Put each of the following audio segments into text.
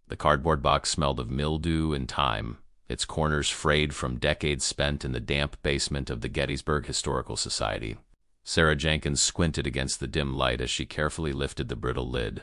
The cardboard box smelled of mildew and time, its corners frayed from decades spent in the damp basement of the Gettysburg Historical Society. Sarah Jenkins squinted against the dim light as she carefully lifted the brittle lid.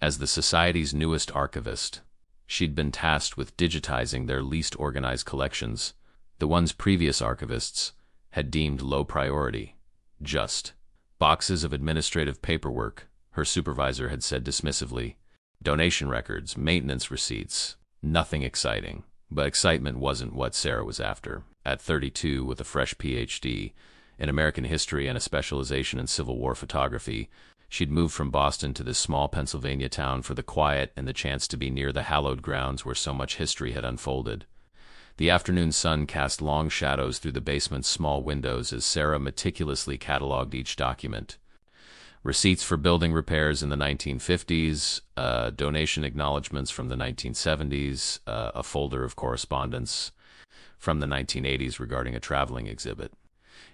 As the Society's newest archivist, she'd been tasked with digitizing their least organized collections, the ones previous archivists had deemed low priority. Just boxes of administrative paperwork, her supervisor had said dismissively. Donation records, maintenance receipts, nothing exciting. But excitement wasn't what Sarah was after. At 32, with a fresh PhD in American history and a specialization in Civil War photography, she'd moved from Boston to this small Pennsylvania town for the quiet and the chance to be near the hallowed grounds where so much history had unfolded. The afternoon sun cast long shadows through the basement's small windows as Sarah meticulously cataloged each document. Receipts for building repairs in the 1950s, donation acknowledgments from the 1970s, a folder of correspondence from the 1980s regarding a traveling exhibit.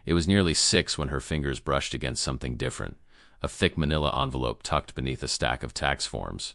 It was nearly 6 when her fingers brushed against something different, a thick manila envelope tucked beneath a stack of tax forms.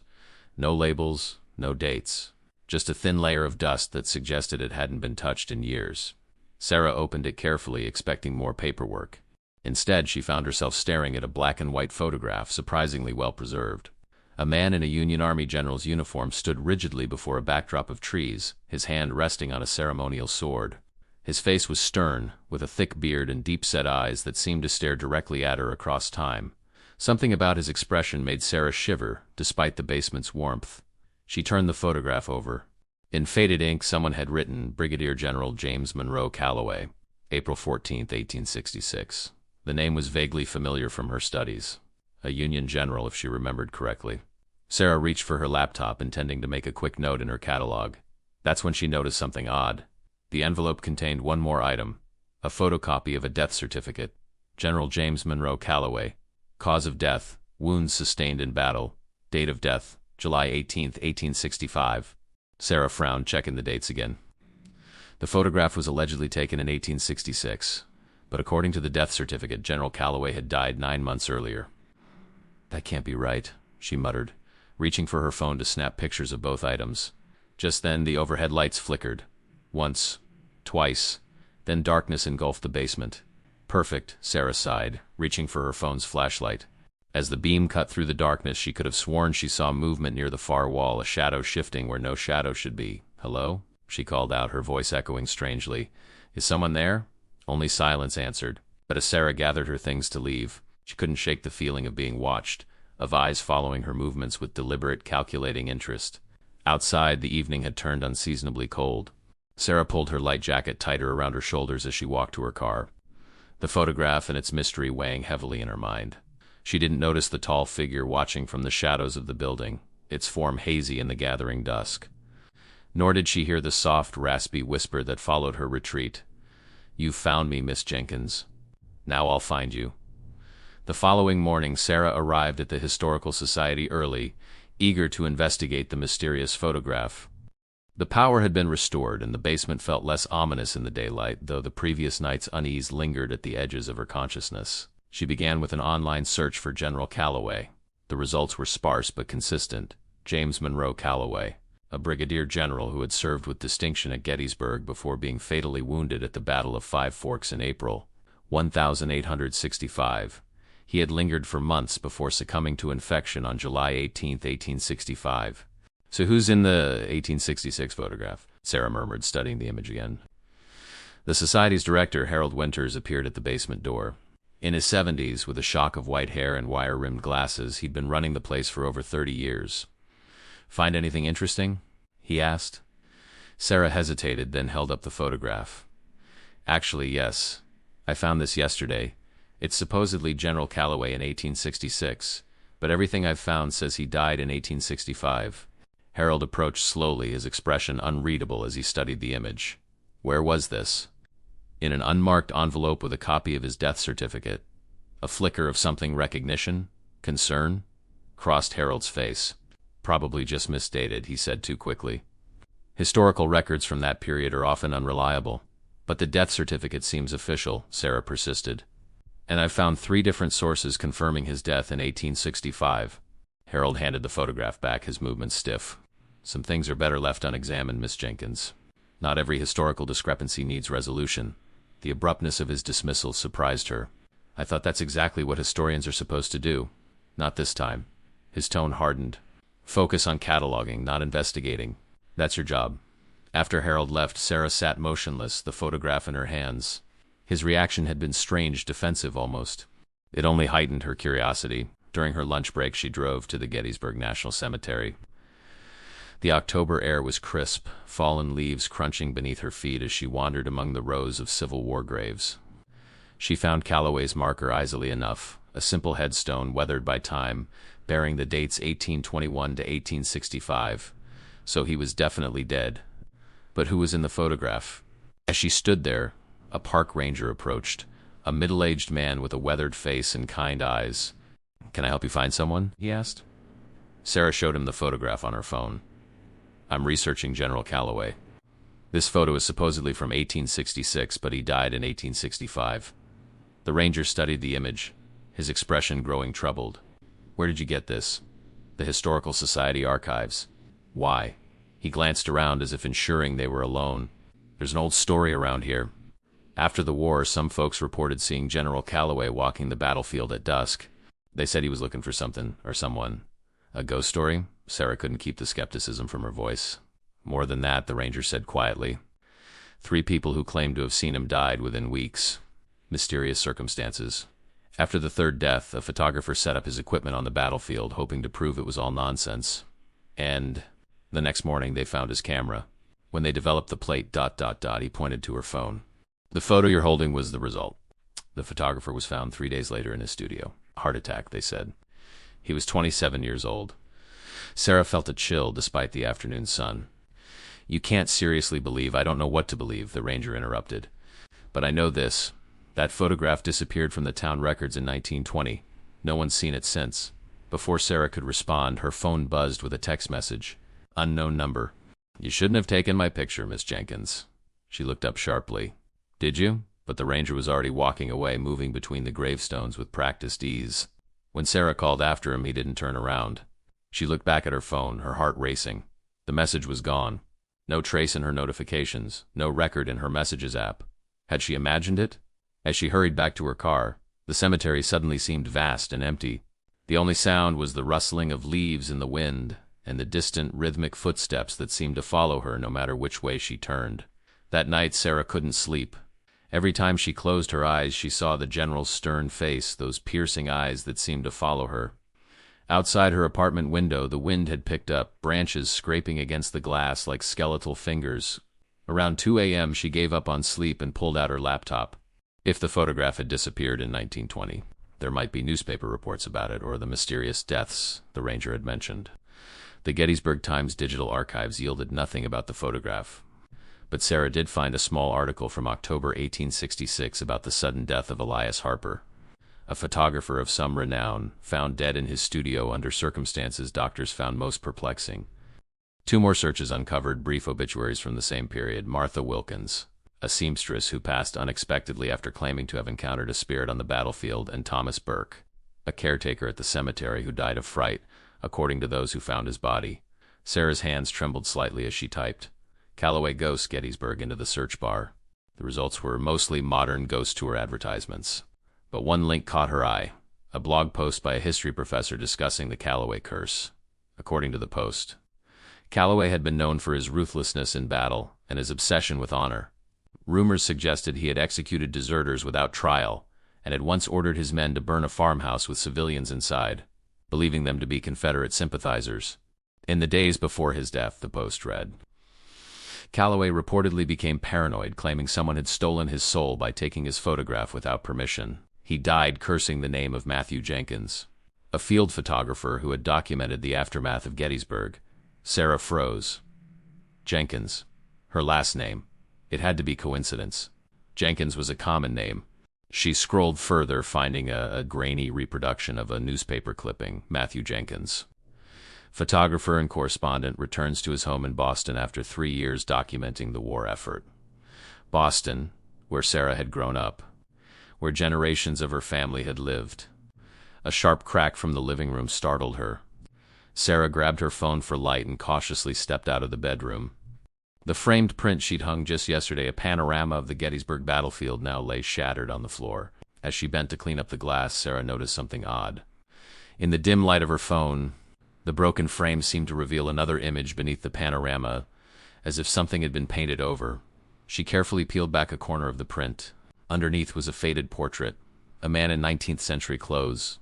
No labels, no dates, just a thin layer of dust that suggested it hadn't been touched in years. Sarah opened it carefully, expecting more paperwork. Instead, she found herself staring at a black and white photograph, surprisingly well preserved. A man in a Union Army general's uniform stood rigidly before a backdrop of trees, his hand resting on a ceremonial sword. His face was stern, with a thick beard and deep-set eyes that seemed to stare directly at her across time. Something about his expression made Sarah shiver, despite the basement's warmth. She turned the photograph over. In faded ink, someone had written, Brigadier General James Monroe Calloway, April 14, 1866. The name was vaguely familiar from her studies. A Union general, if she remembered correctly. Sarah reached for her laptop, intending to make a quick note in her catalog. That's when she noticed something odd. The envelope contained one more item, a photocopy of a death certificate. General James Monroe Calloway. Cause of death, wounds sustained in battle. Date of death, July 18, 1865. Sarah frowned, checking the dates again. The photograph was allegedly taken in 1866. But according to the death certificate, General Calloway had died 9 months earlier. That can't be right, she muttered, reaching for her phone to snap pictures of both items. Just then, the overhead lights flickered. Once, twice, then darkness engulfed the basement. Perfect, Sarah sighed, reaching for her phone's flashlight. As the beam cut through the darkness, she could have sworn she saw movement near the far wall, a shadow shifting where no shadow should be. Hello? She called out, her voice echoing strangely. Is someone there? Only silence answered, but as Sarah gathered her things to leave, she couldn't shake the feeling of being watched, of eyes following her movements with deliberate, calculating interest. Outside, the evening had turned unseasonably cold. Sarah pulled her light jacket tighter around her shoulders as she walked to her car, the photograph and its mystery weighing heavily in her mind. She didn't notice the tall figure watching from the shadows of the building, its form hazy in the gathering dusk. Nor did she hear the soft, raspy whisper that followed her retreat. You found me, Miss Jenkins. Now I'll find you. The following morning, Sarah arrived at the Historical Society early, eager to investigate the mysterious photograph. The power had been restored, and the basement felt less ominous in the daylight, though the previous night's unease lingered at the edges of her consciousness. She began with an online search for General Calloway. The results were sparse but consistent. James Monroe Calloway, a brigadier general who had served with distinction at Gettysburg before being fatally wounded at the Battle of Five Forks in April 1865. He had lingered for months before succumbing to infection on July 18, 1865. So who's in the 1866 photograph? Sarah murmured, studying the image again. The Society's director, Harold Winters, appeared at the basement door. In his 70s, with a shock of white hair and wire-rimmed glasses, he'd been running the place for over 30 years. Find anything interesting? He asked. Sarah hesitated, then held up the photograph. Actually, yes. I found this yesterday. It's supposedly General Calloway in 1866, but everything I've found says he died in 1865. Harold approached slowly, his expression unreadable as he studied the image. Where was this? In an unmarked envelope with a copy of his death certificate. A flicker of something recognition, concern, crossed Harold's face. Probably just misdated, he said too quickly. Historical records from that period are often unreliable. But the death certificate seems official, Sarah persisted. And I've found 3 different sources confirming his death in 1865. Harold handed the photograph back, his movements stiff. Some things are better left unexamined, Miss Jenkins. Not every historical discrepancy needs resolution. The abruptness of his dismissal surprised her. I thought that's exactly what historians are supposed to do. Not this time. His tone hardened. Focus on cataloging, not investigating. That's your job. After Harold left, Sarah sat motionless, the photograph in her hands. His reaction had been strange, defensive almost. It only heightened her curiosity. During her lunch break, she drove to the Gettysburg National Cemetery. The October air was crisp, fallen leaves crunching beneath her feet as she wandered among the rows of Civil War graves. She found Calloway's marker easily enough, a simple headstone weathered by time, bearing the dates 1821 to 1865. So he was definitely dead. But who was in the photograph? As she stood there, a park ranger approached, a middle-aged man with a weathered face and kind eyes. "Can I help you find someone?" he asked. Sarah showed him the photograph on her phone. "I'm researching General Calloway. This photo is supposedly from 1866, but he died in 1865. The ranger studied the image, his expression growing troubled. "Where did you get this?" "The Historical Society archives." "Why?" He glanced around as if ensuring they were alone. "There's an old story around here. After the war, some folks reported seeing General Calloway walking the battlefield at dusk. They said he was looking for something or someone." "A ghost story?" Sarah couldn't keep the skepticism from her voice. "More than that," the ranger said quietly. 3 people who claimed to have seen him died within weeks. Mysterious circumstances. After the 3rd death, a photographer set up his equipment on the battlefield, hoping to prove it was all nonsense. And the next morning, they found his camera. When they developed the plate ... he pointed to her phone. "The photo you're holding was the result." The photographer was found 3 days later in his studio. "Heart attack," they said. He was 27 years old. Sarah felt a chill despite the afternoon sun. "You can't seriously believe I don't know what to believe," the ranger interrupted. "But I know this. That photograph disappeared from the town records in 1920. No one's seen it since." Before Sarah could respond, her phone buzzed with a text message. Unknown number. "You shouldn't have taken my picture, Miss Jenkins." She looked up sharply. "Did you?" But the ranger was already walking away, moving between the gravestones with practiced ease. When Sarah called after him, he didn't turn around. She looked back at her phone, her heart racing. The message was gone. No trace in her notifications, no record in her messages app. Had she imagined it? As she hurried back to her car, the cemetery suddenly seemed vast and empty. The only sound was the rustling of leaves in the wind and the distant rhythmic footsteps that seemed to follow her no matter which way she turned. That night, Sarah couldn't sleep. Every time she closed her eyes, she saw the general's stern face, those piercing eyes that seemed to follow her. Outside her apartment window, the wind had picked up, branches scraping against the glass like skeletal fingers. Around 2 a.m., she gave up on sleep and pulled out her laptop. If the photograph had disappeared in 1920, there might be newspaper reports about it, or the mysterious deaths the ranger had mentioned. The Gettysburg Times digital archives yielded nothing about the photograph. But Sarah did find a small article from October 1866 about the sudden death of Elias Harper, a photographer of some renown, found dead in his studio under circumstances doctors found most perplexing. 2 more searches uncovered brief obituaries from the same period. Martha Wilkins, a seamstress who passed unexpectedly after claiming to have encountered a spirit on the battlefield, and Thomas Burke, a caretaker at the cemetery who died of fright, according to those who found his body. Sarah's hands trembled slightly as she typed "Calloway Ghost Gettysburg" into the search bar. The results were mostly modern ghost tour advertisements. But one link caught her eye, a blog post by a history professor discussing the Calloway curse. According to the post, Calloway had been known for his ruthlessness in battle and his obsession with honor. Rumors suggested he had executed deserters without trial and had once ordered his men to burn a farmhouse with civilians inside, believing them to be Confederate sympathizers. In the days before his death, the post read, Calloway reportedly became paranoid, claiming someone had stolen his soul by taking his photograph without permission. He died cursing the name of Matthew Jenkins, a field photographer who had documented the aftermath of Gettysburg. Sarah froze. Jenkins. Her last name. It had to be coincidence. Jenkins was a common name. She scrolled further, finding a grainy reproduction of a newspaper clipping, Matthew Jenkins. Photographer and correspondent returns to his home in Boston after 3 years documenting the war effort. Boston, where Sarah had grown up, where generations of her family had lived. A sharp crack from the living room startled her. Sarah grabbed her phone for light and cautiously stepped out of the bedroom. The framed print she'd hung just yesterday, a panorama of the Gettysburg battlefield, now lay shattered on the floor. As she bent to clean up the glass, Sarah noticed something odd. In the dim light of her phone, the broken frame seemed to reveal another image beneath the panorama, as if something had been painted over. She carefully peeled back a corner of the print. Underneath was a faded portrait, a man in 19th century clothes.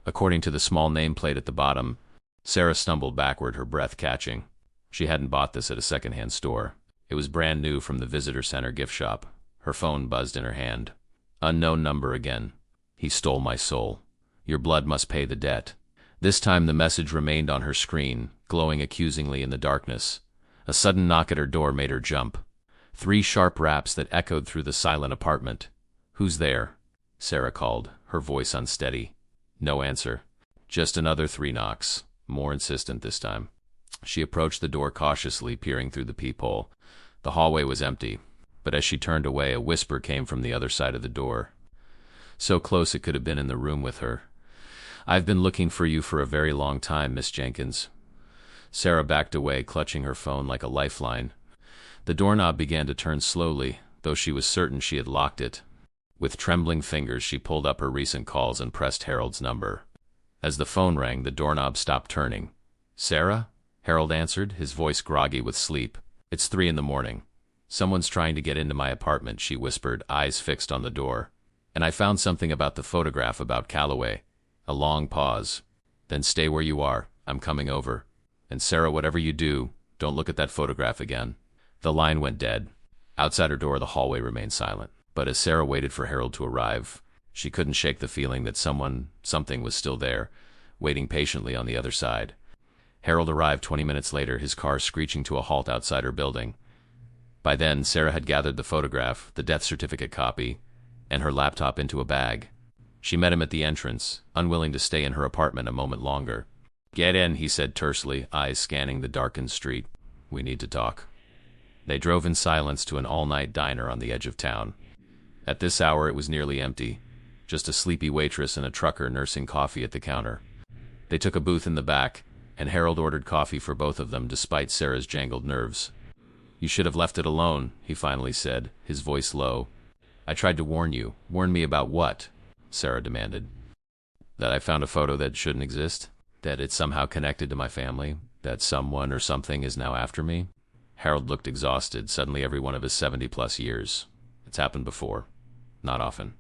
According to the small nameplate at the bottom, Sarah stumbled backward, her breath catching. She hadn't bought this at a second-hand store. It was brand new from the visitor center gift shop. Her phone buzzed in her hand. Unknown number again. He stole my soul. Your blood must pay the debt. This time the message remained on her screen, glowing accusingly in the darkness. A sudden knock at her door made her jump. 3 sharp raps that echoed through the silent apartment. "Who's there?" Sarah called, her voice unsteady. No answer. Just another 3 knocks, more insistent this time. She approached the door cautiously, peering through the peephole. The hallway was empty, but as she turned away, a whisper came from the other side of the door. So close it could have been in the room with her. "I've been looking for you for a very long time, Miss Jenkins." Sarah backed away, clutching her phone like a lifeline. The doorknob began to turn slowly, though she was certain she had locked it. With trembling fingers, she pulled up her recent calls and pressed Harold's number. As the phone rang, the doorknob stopped turning. "Sarah?" Harold answered, his voice groggy with sleep. "It's 3 in the morning. Someone's trying to get into my apartment," she whispered, eyes fixed on the door. "And I found something about the photograph about Calloway." A long pause. "Then stay where you are. I'm coming over. And Sarah, whatever you do, don't look at that photograph again." The line went dead. Outside her door, the hallway remained silent. But as Sarah waited for Harold to arrive, she couldn't shake the feeling that something was still there, waiting patiently on the other side. Harold arrived 20 minutes later, his car screeching to a halt outside her building. By then, Sarah had gathered the photograph, the death certificate copy, and her laptop into a bag. She met him at the entrance, unwilling to stay in her apartment a moment longer. "Get in," he said tersely, eyes scanning the darkened street. "We need to talk." They drove in silence to an all-night diner on the edge of town. At this hour it was nearly empty, just a sleepy waitress and a trucker nursing coffee at the counter. They took a booth in the back, and Harold ordered coffee for both of them despite Sarah's jangled nerves. "You should have left it alone," he finally said, his voice low. "I tried to warn you." "Warn me about what?" Sarah demanded. "That I found a photo that shouldn't exist? That it's somehow connected to my family? That someone or something is now after me?" Harold looked exhausted, suddenly every one of his 70-plus years. It's happened before. Not often.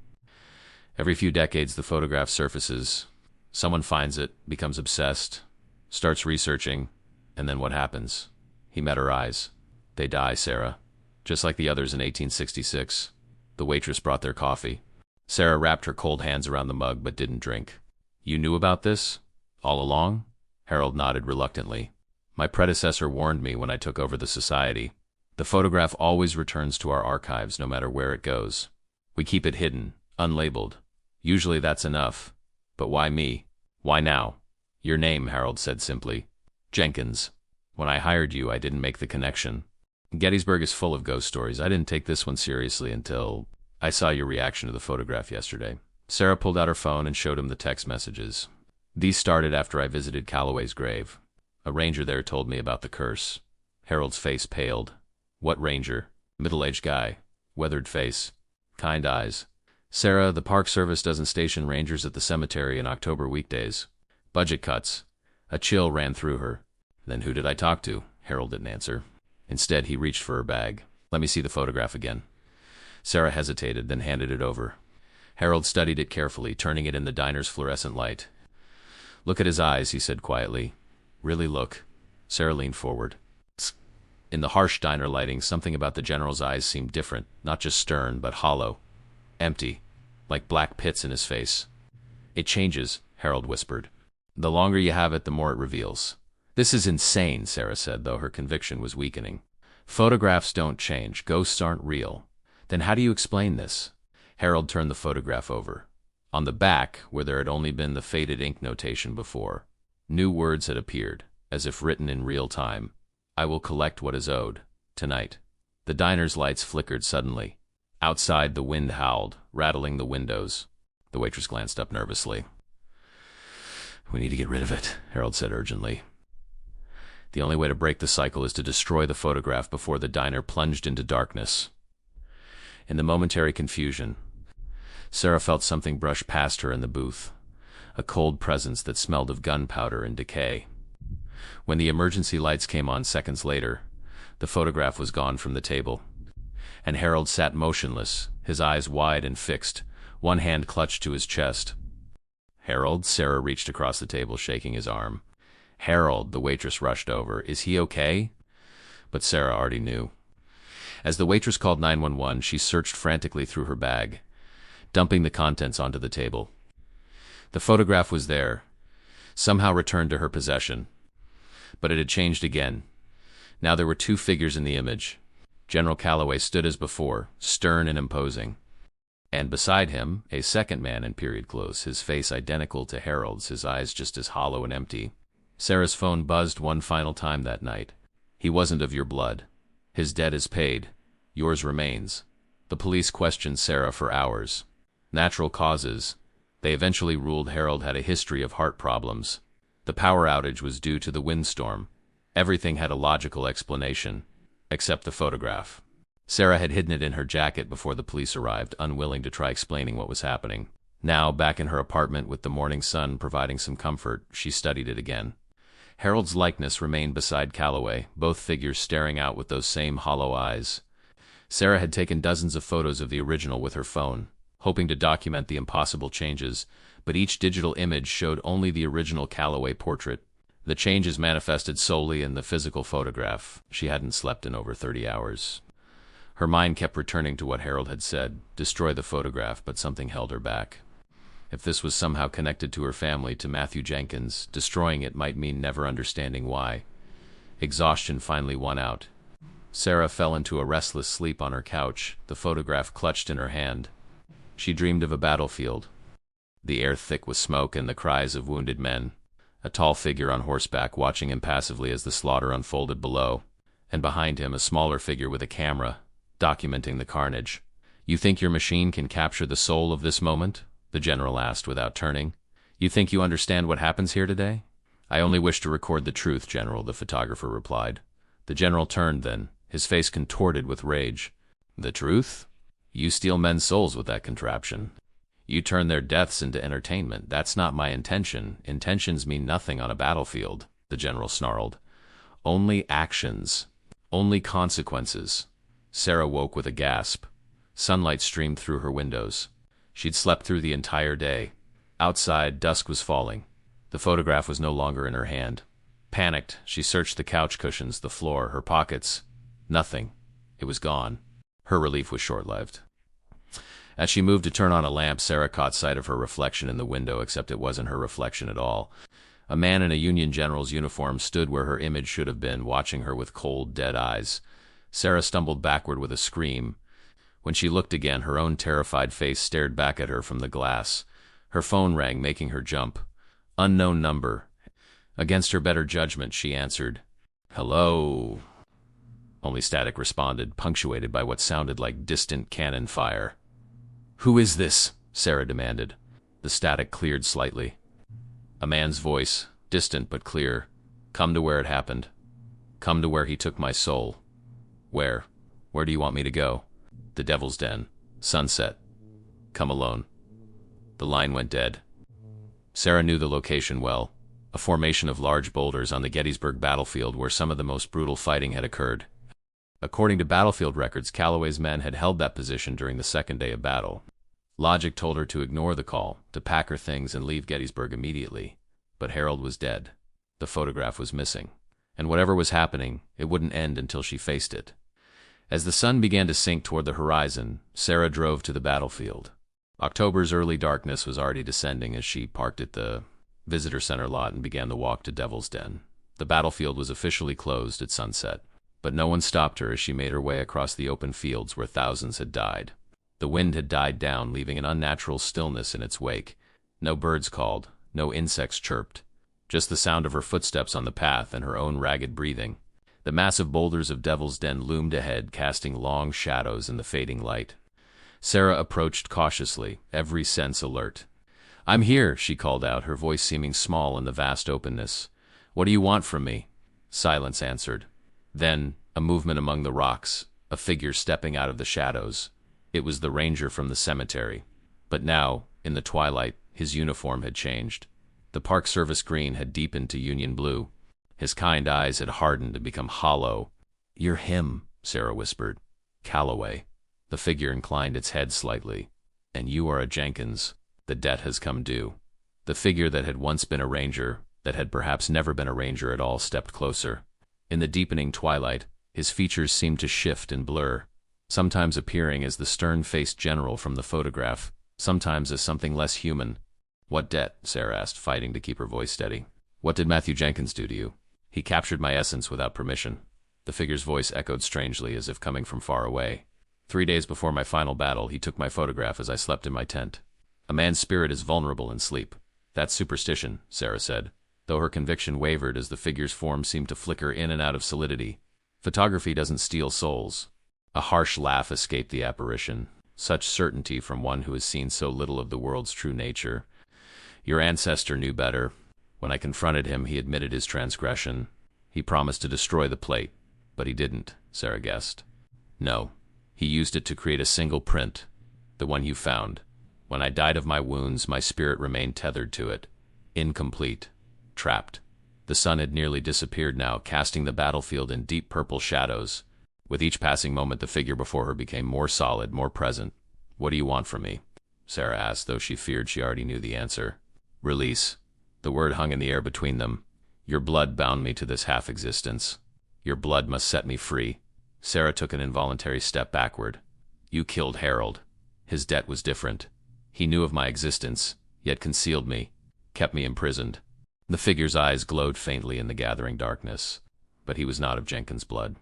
Every few decades the photograph surfaces. Someone finds it, becomes obsessed, starts researching, and then what happens? He met her eyes. "They die, Sarah. Just like the others in 1866. The waitress brought their coffee. Sarah wrapped her cold hands around the mug but didn't drink. "You knew about this? All along?" Harold nodded reluctantly. "My predecessor warned me when I took over the society. The photograph always returns to our archives no matter where it goes. We keep it hidden, unlabeled. Usually that's enough. But why me? Why now?" "Your name," Harold said simply. "Jenkins. When I hired you, I didn't make the connection. Gettysburg is full of ghost stories. I didn't take this one seriously until I saw your reaction to the photograph yesterday." Sarah pulled out her phone and showed him the text messages. "These started after I visited Calloway's grave. A ranger there told me about the curse." Harold's face paled. "What ranger?" "Middle-aged guy. Weathered face. Kind eyes." "Sarah, the Park Service doesn't station rangers at the cemetery in October weekdays. Budget cuts." A chill ran through her. "Then who did I talk to?" Harold didn't answer. Instead, he reached for her bag. "Let me see the photograph again." Sarah hesitated, then handed it over. Harold studied it carefully, turning it in the diner's fluorescent light. "Look at his eyes," he said quietly. "Really look." Sarah leaned forward. Tsk. In the harsh diner lighting, something about the general's eyes seemed different, not just stern, but hollow. Empty, like black pits in his face. "It changes," Harold whispered. "The longer you have it, the more it reveals." "This is insane," Sarah said, though her conviction was weakening. "Photographs don't change. Ghosts aren't real." "Then how do you explain this?" Harold turned the photograph over. On the back, where there had only been the faded ink notation before, new words had appeared, as if written in real time. "I will collect what is owed. Tonight." The diner's lights flickered suddenly. Outside, the wind howled, rattling the windows. The waitress glanced up nervously. "We need to get rid of it," Harold said urgently. The only way to break the cycle is to destroy the photograph before the diner plunged into darkness. In the momentary confusion, Sarah felt something brush past her in the booth, a cold presence that smelled of gunpowder and decay. When the emergency lights came on seconds later, the photograph was gone from the table, and Harold sat motionless, his eyes wide and fixed, one hand clutched to his chest. "Harold," Sarah reached across the table, shaking his arm. "Harold," the waitress rushed over. "Is he okay?" But Sarah already knew. As the waitress called 911, she searched frantically through her bag, dumping the contents onto the table. The photograph was there, somehow returned to her possession. But it had changed again. Now there were two figures in the image. General Calloway stood as before, stern and imposing. And beside him, a second man in period clothes, his face identical to Harold's, his eyes just as hollow and empty. Sarah's phone buzzed one final time that night. "He wasn't of your blood. His debt is paid. Yours remains." The police questioned Sarah for hours. Natural causes. They eventually ruled Harold had a history of heart problems. The power outage was due to the windstorm. Everything had a logical explanation, except the photograph. Sarah had hidden it in her jacket before the police arrived, unwilling to try explaining what was happening. Now, back in her apartment with the morning sun providing some comfort, she studied it again. Harold's likeness remained beside Calloway, both figures staring out with those same hollow eyes. Sarah had taken dozens of photos of the original with her phone, hoping to document the impossible changes, but each digital image showed only the original Calloway portrait. The changes manifested solely in the physical photograph. She hadn't slept in over 30 hours. Her mind kept returning to what Harold had said, destroy the photograph, but something held her back. If this was somehow connected to her family, to Matthew Jenkins, destroying it might mean never understanding why. Exhaustion finally won out. Sarah fell into a restless sleep on her couch, the photograph clutched in her hand. She dreamed of a battlefield, the air thick with smoke and the cries of wounded men, a tall figure on horseback watching impassively as the slaughter unfolded below, and behind him a smaller figure with a camera, documenting the carnage. "You think your machine can capture the soul of this moment?" the general asked without turning. "You think you understand what happens here today?" "I only wish to record the truth, General," the photographer replied. The general turned then, his face contorted with rage. "The truth? You steal men's souls with that contraption. You turn their deaths into entertainment. That's not my intention. Intentions mean nothing on a battlefield," the general snarled. "Only actions. Only consequences." Sarah woke with a gasp. Sunlight streamed through her windows. She'd slept through the entire day. Outside, dusk was falling. The photograph was no longer in her hand. Panicked, she searched the couch cushions, the floor, her pockets. Nothing. It was gone. Her relief was short-lived. As she moved to turn on a lamp, Sarah caught sight of her reflection in the window, except it wasn't her reflection at all. A man in a Union general's uniform stood where her image should have been, watching her with cold, dead eyes. Sarah stumbled backward with a scream. When she looked again, her own terrified face stared back at her from the glass. Her phone rang, making her jump. Unknown number. Against her better judgment, she answered, "Hello." Only static responded, punctuated by what sounded like distant cannon fire. "Who is this?" Sarah demanded. The static cleared slightly. A man's voice, distant but clear. "Come to where it happened. Come to where he took my soul." "Where? Where do you want me to go?" "The Devil's Den. Sunset. Come alone." The line went dead. Sarah knew the location well, a formation of large boulders on the Gettysburg battlefield where some of the most brutal fighting had occurred. According to battlefield records, Calloway's men had held that position during the second day of battle. Logic told her to ignore the call, to pack her things and leave Gettysburg immediately. But Harold was dead. The photograph was missing. And whatever was happening, it wouldn't end until she faced it. As the sun began to sink toward the horizon, Sarah drove to the battlefield. October's early darkness was already descending as she parked at the visitor center lot and began the walk to Devil's Den. The battlefield was officially closed at sunset, but no one stopped her as she made her way across the open fields where thousands had died. The wind had died down, leaving an unnatural stillness in its wake. No birds called, no insects chirped, just the sound of her footsteps on the path and her own ragged breathing. The massive boulders of Devil's Den loomed ahead, casting long shadows in the fading light. Sarah approached cautiously, every sense alert. "I'm here," she called out, her voice seeming small in the vast openness. "What do you want from me?" Silence answered. Then, a movement among the rocks, a figure stepping out of the shadows. It was the ranger from the cemetery. But now, in the twilight, his uniform had changed. The Park Service green had deepened to Union blue. His kind eyes had hardened and become hollow. "You're him," Sarah whispered. "Calloway." The figure inclined its head slightly. "And you are a Jenkins. The debt has come due." The figure that had once been a ranger, that had perhaps never been a ranger at all, stepped closer. In the deepening twilight, his features seemed to shift and blur, sometimes appearing as the stern-faced general from the photograph, sometimes as something less human. "What debt?" Sarah asked, fighting to keep her voice steady. "What did Matthew Jenkins do to you?" "He captured my essence without permission." The figure's voice echoed strangely, as if coming from far away. "3 days before my final battle, he took my photograph as I slept in my tent." "A man's spirit is vulnerable in sleep. That's superstition," Sarah said, though her conviction wavered as the figure's form seemed to flicker in and out of solidity. "Photography doesn't steal souls." A harsh laugh escaped the apparition, such certainty from one who has seen so little of the world's true nature. "Your ancestor knew better. When I confronted him, he admitted his transgression. He promised to destroy the plate, but he didn't," Sarah guessed. "No. He used it to create a single print, the one you found. When I died of my wounds, my spirit remained tethered to it. Incomplete. Trapped." The sun had nearly disappeared now, casting the battlefield in deep purple shadows. With each passing moment, the figure before her became more solid, more present. "What do you want from me?" Sarah asked, though she feared she already knew the answer. "Release." The word hung in the air between them. "Your blood bound me to this half-existence. Your blood must set me free." Sarah took an involuntary step backward. "You killed Harold. His debt was different. He knew of my existence, yet concealed me, kept me imprisoned." The figure's eyes glowed faintly in the gathering darkness. "But he was not of Jenkins' blood.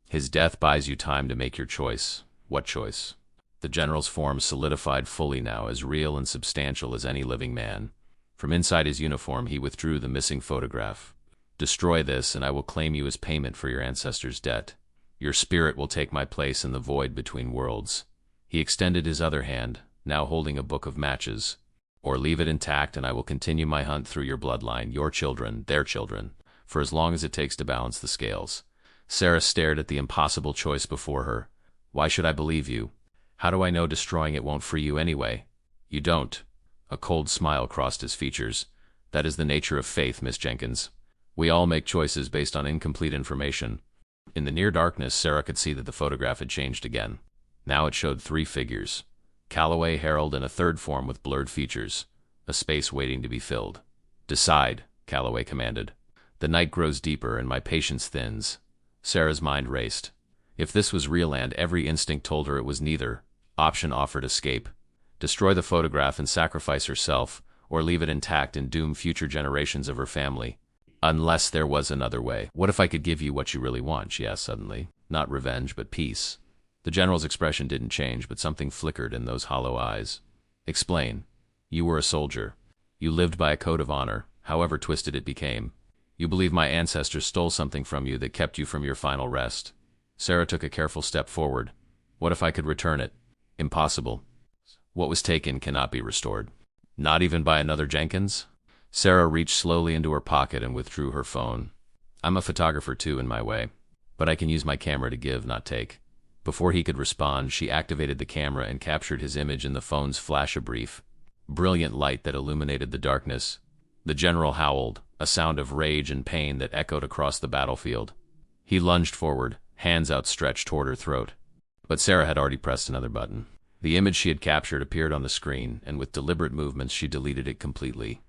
His death buys you time to make your choice." "What choice?" The general's form solidified fully now, as real and substantial as any living man. From inside his uniform, he withdrew the missing photograph. "Destroy this, and I will claim you as payment for your ancestor's debt. Your spirit will take my place in the void between worlds." He extended his other hand, now holding a book of matches. "Or leave it intact, and I will continue my hunt through your bloodline, your children, their children, for as long as it takes to balance the scales." Sarah stared at the impossible choice before her. "Why should I believe you? How do I know destroying it won't free you anyway?" "You don't." A cold smile crossed his features. "That is the nature of faith, Miss Jenkins. We all make choices based on incomplete information." In the near darkness, Sarah could see that the photograph had changed again. Now it showed 3 figures. Calloway, Harold, and a third form with blurred features. A space waiting to be filled. "Decide," Calloway commanded. "The night grows deeper, and my patience thins." Sarah's mind raced. If this was real land, every instinct told her it was neither. Option offered escape. Destroy the photograph and sacrifice herself, or leave it intact and doom future generations of her family. Unless there was another way. "What if I could give you what you really want?" she asked suddenly. "Not revenge, but peace." The general's expression didn't change, but something flickered in those hollow eyes. "Explain." "You were a soldier. You lived by a code of honor, however twisted it became. You believe my ancestors stole something from you that kept you from your final rest." Sarah took a careful step forward. "What if I could return it?" "Impossible. What was taken cannot be restored." "Not even by another Jenkins?" Sarah reached slowly into her pocket and withdrew her phone. "I'm a photographer too, in my way. But I can use my camera to give, not take." Before he could respond, she activated the camera and captured his image in the phone's flash-a-brief. Brilliant light that illuminated the darkness. The general howled, a sound of rage and pain that echoed across the battlefield. He lunged forward, hands outstretched toward her throat. But Sarah had already pressed another button. The image she had captured appeared on the screen, and with deliberate movements she deleted it completely.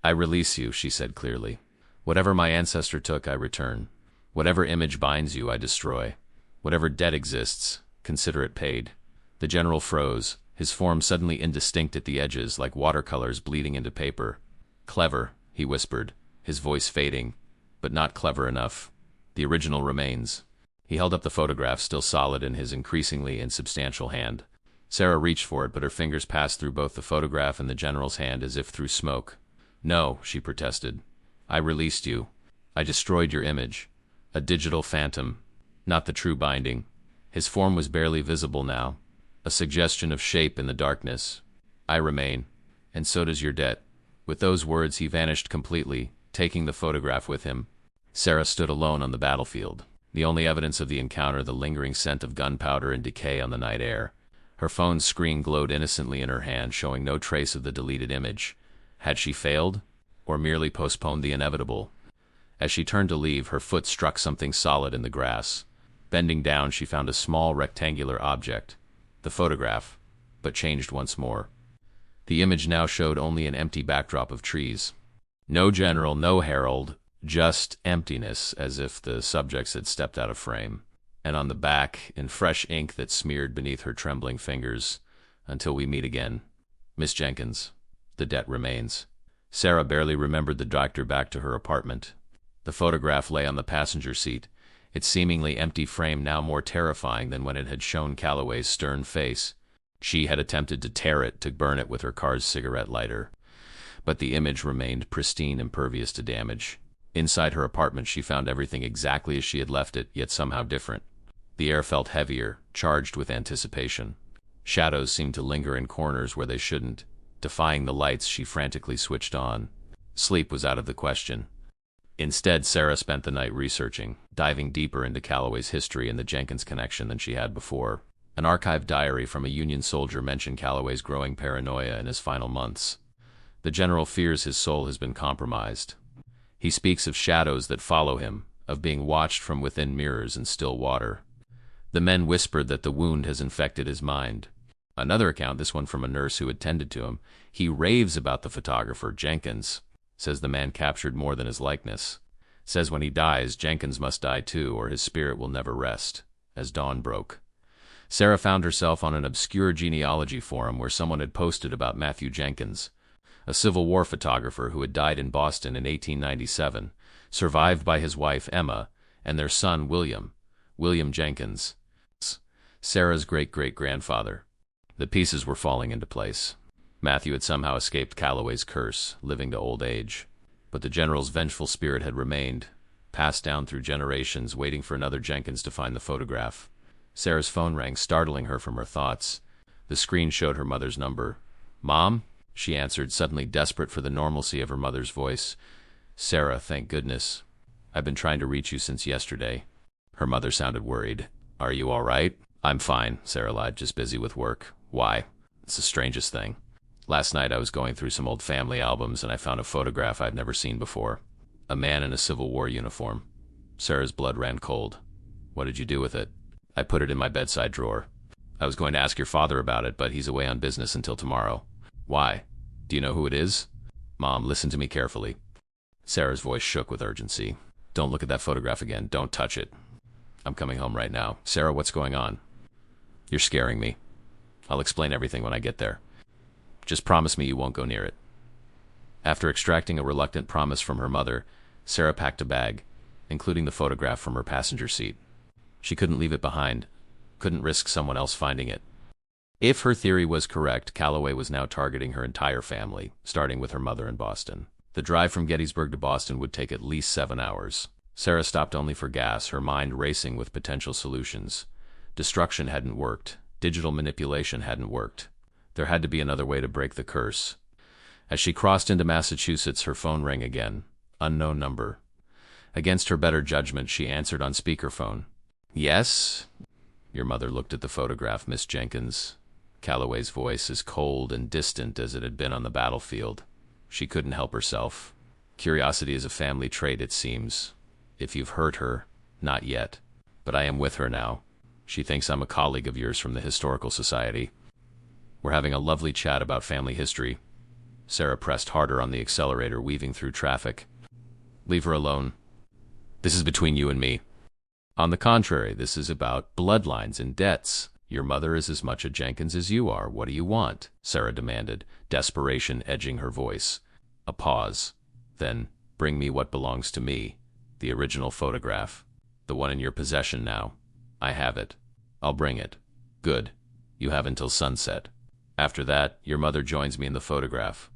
"I release you," she said clearly. "Whatever my ancestor took, I return. Whatever image binds you, I destroy. Whatever debt exists, consider it paid." The general froze, his form suddenly indistinct at the edges, like watercolors bleeding into paper. "Clever," he whispered, his voice fading, "but not clever enough. The original remains." He held up the photograph, still solid in his increasingly insubstantial hand. Sarah reached for it, but her fingers passed through both the photograph and the general's hand as if through smoke. "No," she protested. "I released you. I destroyed your image. A digital phantom, not the true binding." His form was barely visible now, a suggestion of shape in the darkness. "I remain, And so does your debt." With those words, he vanished completely, taking the photograph with him. Sarah stood alone on the battlefield. The only evidence of the encounter, the lingering scent of gunpowder and decay on the night air. Her phone's screen glowed innocently in her hand, showing no trace of the deleted image. Had she failed, or merely postponed the inevitable? As she turned to leave, her foot struck something solid in the grass. Bending down, she found a small rectangular object, the photograph, but changed once more. The image now showed only an empty backdrop of trees. No general, no herald, just emptiness, as if the subjects had stepped out of frame. And on the back, in fresh ink that smeared beneath her trembling fingers, "Until we meet again, Miss Jenkins, the debt remains." Sarah barely remembered the doctor back to her apartment. The photograph lay on the passenger seat, its seemingly empty frame now more terrifying than when it had shown Calloway's stern face. She had attempted to tear it, to burn it with her car's cigarette lighter. But the image remained pristine, impervious to damage. Inside her apartment, she found everything exactly as she had left it, yet somehow different. The air felt heavier, charged with anticipation. Shadows seemed to linger in corners where they shouldn't. Defying the lights, she frantically switched on. Sleep was out of the question. Instead, Sarah spent the night researching, diving deeper into Calloway's history and the Jenkins connection than she had before. An archived diary from a Union soldier mentioned Calloway's growing paranoia in his final months. The general fears his soul has been compromised. He speaks of shadows that follow him, of being watched from within mirrors in still water. The men whispered that the wound has infected his mind. Another account, this one from a nurse who had tended to him, he raves about the photographer, Jenkins. Says the man captured more than his likeness. Says when he dies, Jenkins must die too, or his spirit will never rest. As dawn broke, Sarah found herself on an obscure genealogy forum where someone had posted about Matthew Jenkins, a Civil War photographer who had died in Boston in 1897, survived by his wife Emma and their son William Jenkins, Sarah's great-great-grandfather. The pieces were falling into place. Matthew had somehow escaped Calloway's curse, living to old age. But the general's vengeful spirit had remained, passed down through generations, waiting for another Jenkins to find the photograph. Sarah's phone rang, startling her from her thoughts. The screen showed her mother's number. "Mom?" she answered, suddenly desperate for the normalcy of her mother's voice. "Sarah, thank goodness. I've been trying to reach you since yesterday." Her mother sounded worried. "Are you all right?" "I'm fine," Sarah lied, "just busy with work." "Why?" "It's the strangest thing. Last night I was going through some old family albums and I found a photograph I'd never seen before. A man in a Civil War uniform." Sarah's blood ran cold. "What did you do with it?" "I put it in my bedside drawer. I was going to ask your father about it, but he's away on business until tomorrow." "Why? Do you know who it is?" "Mom, listen to me carefully." Sarah's voice shook with urgency. "Don't look at that photograph again. Don't touch it. I'm coming home right now." "Sarah, what's going on?" "You're scaring me. I'll explain everything when I get there. Just promise me you won't go near it." After extracting a reluctant promise from her mother, Sarah packed a bag, including the photograph, from her passenger seat. She couldn't leave it behind, couldn't risk someone else finding it. If her theory was correct, Calloway was now targeting her entire family, starting with her mother in Boston. The drive from Gettysburg to Boston would take at least 7 hours. Sarah stopped only for gas, her mind racing with potential solutions. Destruction hadn't worked. Digital manipulation hadn't worked. There had to be another way to break the curse. As she crossed into Massachusetts, her phone rang again. Unknown number. Against her better judgment, she answered on speakerphone. "Yes?" "Your mother looked at the photograph, Miss Jenkins." Calloway's voice as cold and distant as it had been on the battlefield. She couldn't help herself. Curiosity is a family trait, it seems. "If you've hurt her, not yet. But I am with her now. She thinks I'm a colleague of yours from the Historical Society. We're having a lovely chat about family history." Sarah pressed harder on the accelerator, weaving through traffic. "Leave her alone. This is between you and me." "On the contrary, this is about bloodlines and debts. Your mother is as much a Jenkins as you are. What do you want?" Sarah demanded, desperation edging her voice. A pause. Then, "Bring me what belongs to me. The original photograph. The one in your possession now. I have it. I'll bring it." "Good. You have until sunset. After that, your mother joins me in the photograph,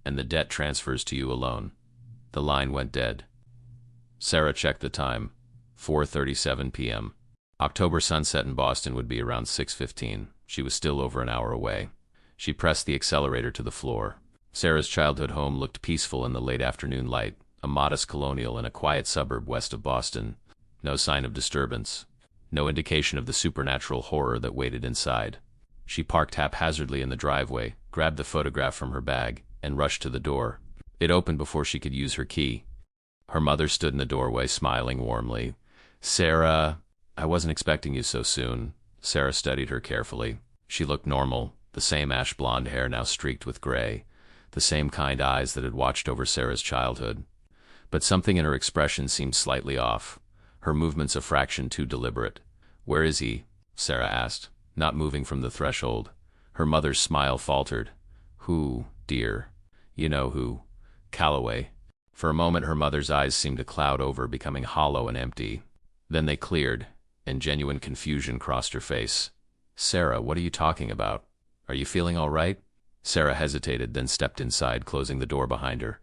and the debt transfers to you alone." The line went dead. Sarah checked the time. 4:37 p.m. October sunset in Boston would be around 6:15. She was still over an hour away. She pressed the accelerator to the floor. Sarah's childhood home looked peaceful in the late afternoon light, a modest colonial in a quiet suburb west of Boston. No sign of disturbance. No indication of the supernatural horror that waited inside. She parked haphazardly in the driveway, grabbed the photograph from her bag, and rushed to the door. It opened before she could use her key. Her mother stood in the doorway, smiling warmly. "Sarah, I wasn't expecting you so soon." Sarah studied her carefully. She looked normal, the same ash blonde hair now streaked with gray, the same kind eyes that had watched over Sarah's childhood. But something in her expression seemed slightly off, her movements a fraction too deliberate. "Where is he?" Sarah asked, not moving from the threshold. Her mother's smile faltered. "Who, dear?" "You know who. Calloway." For a moment her mother's eyes seemed to cloud over, becoming hollow and empty. Then they cleared, and genuine confusion crossed her face. "Sarah, what are you talking about? Are you feeling all right?" Sarah hesitated, then stepped inside, closing the door behind her.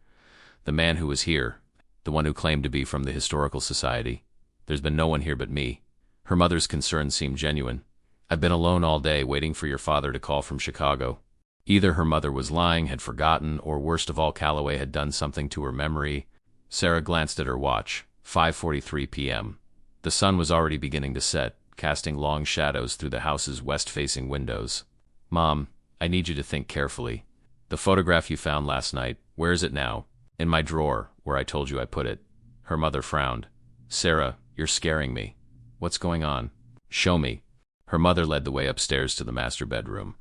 "The man who was here, the one who claimed to be from the Historical Society. There's been no one here but me." Her mother's concern seemed genuine. "I've been alone all day, waiting for your father to call from Chicago." Either her mother was lying, had forgotten, or worst of all, Calloway had done something to her memory. Sarah glanced at her watch. 5:43 p.m. The sun was already beginning to set, casting long shadows through the house's west-facing windows. "Mom, I need you to think carefully. The photograph you found last night, where is it now?" "In my drawer, where I told you I put it." Her mother frowned. "Sarah, you're scaring me. What's going on? Show me." Her mother led the way upstairs to the master bedroom.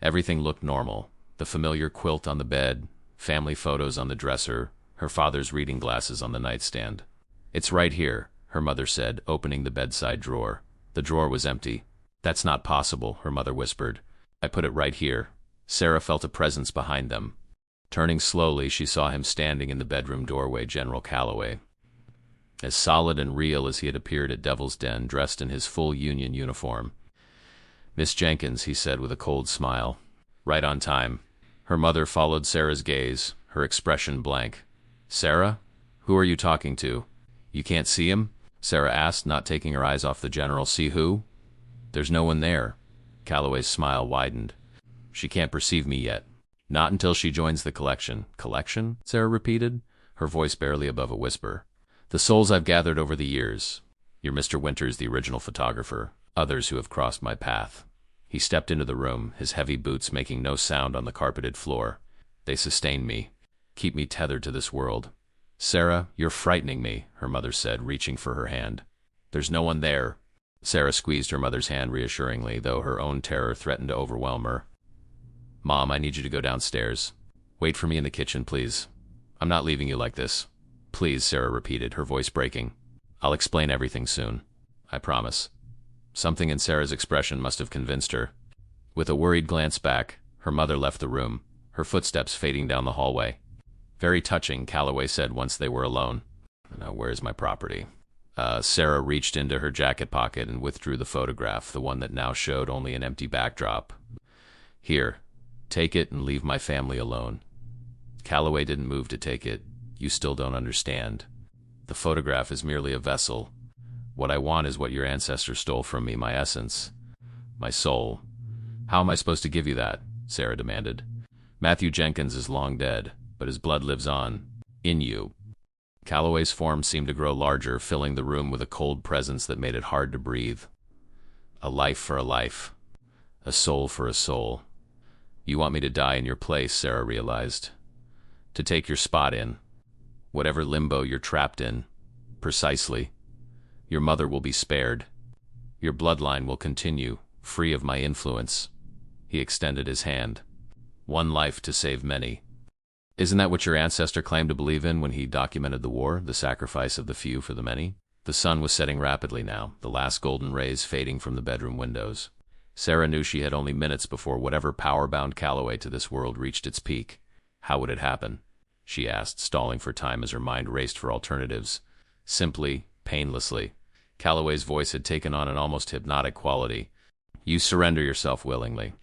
Everything looked normal. The familiar quilt on the bed, family photos on the dresser, her father's reading glasses on the nightstand. "It's right here," her mother said, opening the bedside drawer. The drawer was empty. "That's not possible," her mother whispered. "I put it right here." Sarah felt a presence behind them. Turning slowly, she saw him standing in the bedroom doorway, General Calloway. As solid and real as he had appeared at Devil's Den, dressed in his full Union uniform. "Miss Jenkins," he said with a cold smile. "Right on time." Her mother followed Sarah's gaze, her expression blank. "Sarah? Who are you talking to?" "You can't see him?" Sarah asked, not taking her eyes off the general. "See who?" "There's no one there." Calloway's smile widened. "She can't perceive me yet. Not until she joins the collection." "Collection?" Sarah repeated, her voice barely above a whisper. "The souls I've gathered over the years. You're Mr. Winters, the original photographer. Others who have crossed my path." He stepped into the room, his heavy boots making no sound on the carpeted floor. "They sustain me, keep me tethered to this world." "Sarah, you're frightening me," her mother said, reaching for her hand. "There's no one there." Sarah squeezed her mother's hand reassuringly, though her own terror threatened to overwhelm her. "Mom, I need you to go downstairs. Wait for me in the kitchen, please. I'm not leaving you like this." "Please," Sarah repeated, her voice breaking. "I'll explain everything soon. I promise." Something in Sarah's expression must have convinced her. With a worried glance back, her mother left the room, her footsteps fading down the hallway. "Very touching," Calloway said once they were alone. "Now, where's my property?" Sarah reached into her jacket pocket and withdrew the photograph, the one that now showed only an empty backdrop. "Here, take it and leave my family alone." Calloway didn't move to take it. "You still don't understand. The photograph is merely a vessel. What I want is what your ancestors stole from me, my essence, my soul." "How am I supposed to give you that?" Sarah demanded. "Matthew Jenkins is long dead, but his blood lives on, in you." Calloway's form seemed to grow larger, filling the room with a cold presence that made it hard to breathe. "A life for a life. A soul for a soul. You want me to die in your place," Sarah realized. "To take your spot in whatever limbo you're trapped in." "Precisely. Your mother will be spared. Your bloodline will continue, free of my influence." He extended his hand. "One life to save many." "Isn't that what your ancestor claimed to believe in when he documented the war, the sacrifice of the few for the many?" The sun was setting rapidly now, the last golden rays fading from the bedroom windows. Sarah knew she had only minutes before whatever power bound Calloway to this world reached its peak. How would it happen? She asked, stalling for time as her mind raced for alternatives. Simply, painlessly. Calloway's voice had taken on an almost hypnotic quality. "You surrender yourself willingly.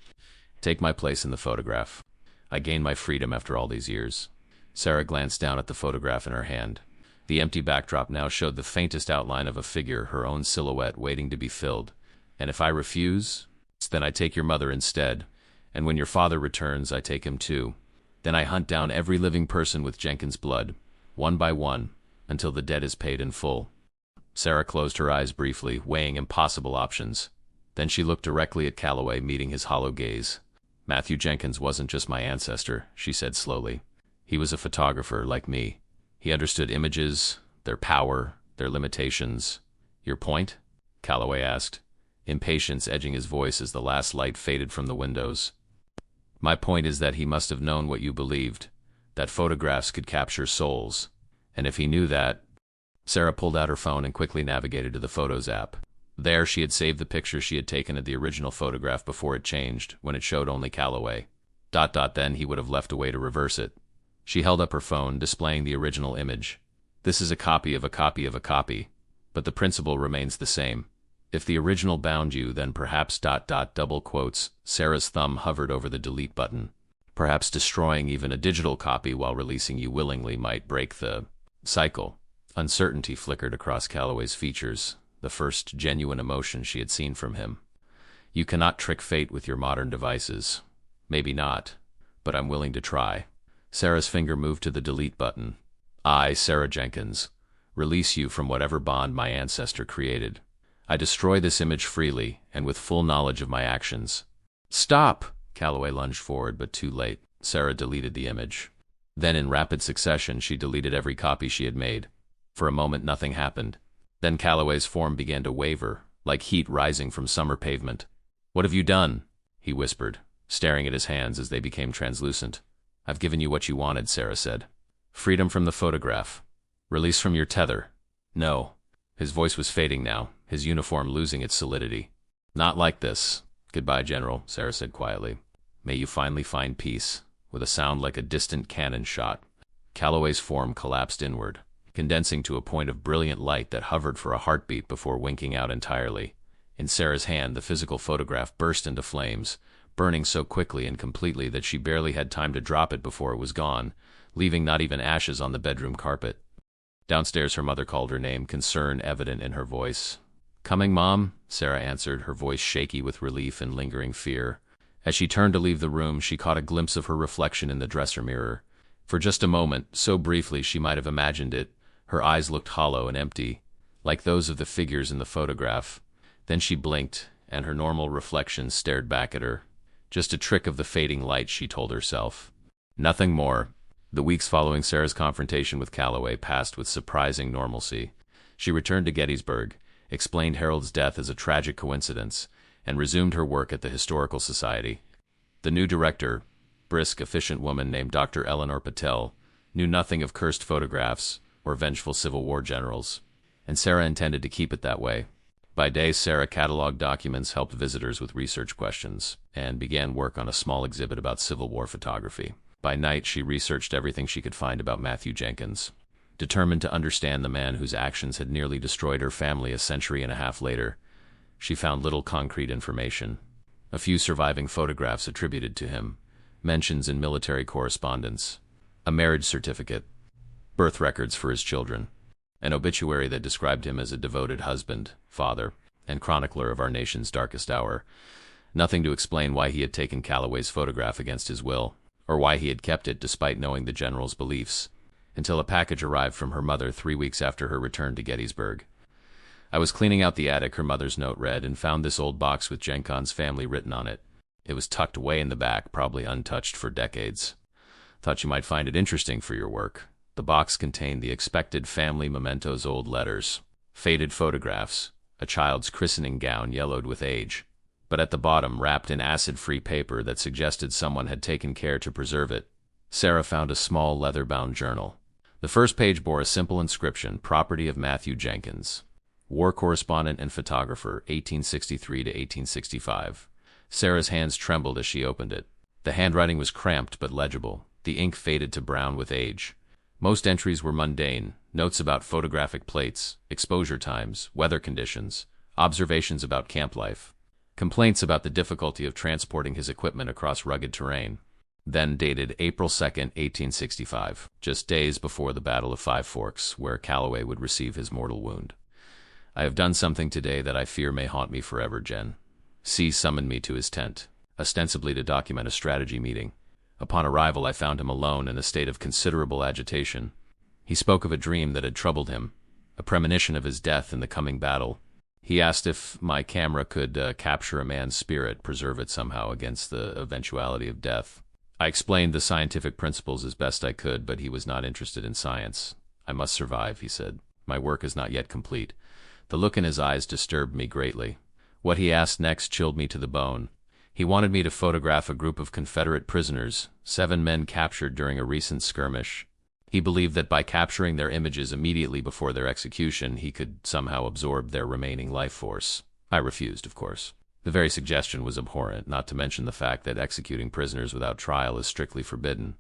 Take my place in the photograph. I gained my freedom after all these years." Sarah glanced down at the photograph in her hand. The empty backdrop now showed the faintest outline of a figure, her own silhouette waiting to be filled. "And if I refuse, then I take your mother instead. And when your father returns, I take him too." Then I hunt down every living person with Jenkins' blood, one by one, until the debt is paid in full. Sarah closed her eyes briefly, weighing impossible options. Then she looked directly at Calloway, meeting his hollow gaze. Matthew Jenkins wasn't just my ancestor, she said slowly. He was a photographer like me. He understood images, their power, their limitations. Your point? Calloway asked, impatience edging his voice as the last light faded from the windows. My point is that he must have known what you believed, that photographs could capture souls. And if he knew that... Sarah pulled out her phone and quickly navigated to the Photos app. There she had saved the picture she had taken of the original photograph before it changed, when it showed only Calloway. Then he would have left a way to reverse it. She held up her phone, displaying the original image. This is a copy of a copy of a copy, but the principle remains the same. If the original bound you, then perhaps ... double quotes, Sarah's thumb hovered over the delete button. Perhaps destroying even a digital copy while releasing you willingly might break the cycle. Uncertainty flickered across Calloway's features, the first genuine emotion she had seen from him. You cannot trick fate with your modern devices. Maybe not, but I'm willing to try. Sarah's finger moved to the delete button. I, Sarah Jenkins, release you from whatever bond my ancestor created. I destroy this image freely and with full knowledge of my actions. Stop! Calloway lunged forward, but too late. Sarah deleted the image. Then in rapid succession she deleted every copy she had made. For a moment nothing happened. Then Calloway's form began to waver, like heat rising from summer pavement. What have you done? He whispered, staring at his hands as they became translucent. I've given you what you wanted, Sarah said. Freedom from the photograph. Release from your tether. No. His voice was fading now, his uniform losing its solidity. Not like this. Goodbye, General, Sarah said quietly. May you finally find peace. With a sound like a distant cannon shot, Calloway's form collapsed inward, condensing to a point of brilliant light that hovered for a heartbeat before winking out entirely. In Sarah's hand, the physical photograph burst into flames, burning so quickly and completely that she barely had time to drop it before it was gone, leaving not even ashes on the bedroom carpet. Downstairs her mother called her name, concern evident in her voice. Coming, Mom? Sarah answered, her voice shaky with relief and lingering fear. As she turned to leave the room, she caught a glimpse of her reflection in the dresser mirror. For just a moment, so briefly she might have imagined it, her eyes looked hollow and empty, like those of the figures in the photograph. Then she blinked, and her normal reflection stared back at her. Just a trick of the fading light, she told herself. Nothing more. The weeks following Sarah's confrontation with Calloway passed with surprising normalcy. She returned to Gettysburg, explained Harold's death as a tragic coincidence, and resumed her work at the Historical Society. The new director, brisk, efficient woman named Dr. Eleanor Patel, knew nothing of cursed photographs or vengeful Civil War generals, and Sarah intended to keep it that way. By day, Sarah cataloged documents, helped visitors with research questions, and began work on a small exhibit about Civil War photography. By night, she researched everything she could find about Matthew Jenkins. Determined to understand the man whose actions had nearly destroyed her family a century and a half later, she found little concrete information. A few surviving photographs attributed to him, mentions in military correspondence, a marriage certificate, birth records for his children, an obituary that described him as a devoted husband, father, and chronicler of our nation's darkest hour. Nothing to explain why he had taken Calloway's photograph against his will, or why he had kept it despite knowing the general's beliefs, until a package arrived from her mother 3 weeks after her return to Gettysburg. I was cleaning out the attic, her mother's note read, and found this old box with Jenkins' family written on it. It was tucked way in the back, probably untouched for decades. Thought you might find it interesting for your work. The box contained the expected family mementos, old letters, faded photographs, a child's christening gown yellowed with age. But at the bottom, wrapped in acid-free paper that suggested someone had taken care to preserve it, Sarah found a small leather-bound journal. The first page bore a simple inscription, property of Matthew Jenkins, war correspondent and photographer, 1863 to 1865. Sarah's hands trembled as she opened it. The handwriting was cramped but legible, the ink faded to brown with age. Most entries were mundane, notes about photographic plates, exposure times, weather conditions, observations about camp life, complaints about the difficulty of transporting his equipment across rugged terrain. Then dated April 2nd, 1865, just days before the Battle of Five Forks, where Calloway would receive his mortal wound. I have done something today that I fear may haunt me forever, Jen. C summoned me to his tent, ostensibly to document a strategy meeting. Upon arrival, I found him alone in a state of considerable agitation. He spoke of a dream that had troubled him, a premonition of his death in the coming battle. He asked if my camera could capture a man's spirit, preserve it somehow against the eventuality of death. I explained the scientific principles as best I could, but he was not interested in science. I must survive, he said. My work is not yet complete. The look in his eyes disturbed me greatly. What he asked next chilled me to the bone. He wanted me to photograph a group of Confederate prisoners, 7 men captured during a recent skirmish. He believed that by capturing their images immediately before their execution, he could somehow absorb their remaining life force. I refused, of course. The very suggestion was abhorrent, not to mention the fact that executing prisoners without trial is strictly forbidden.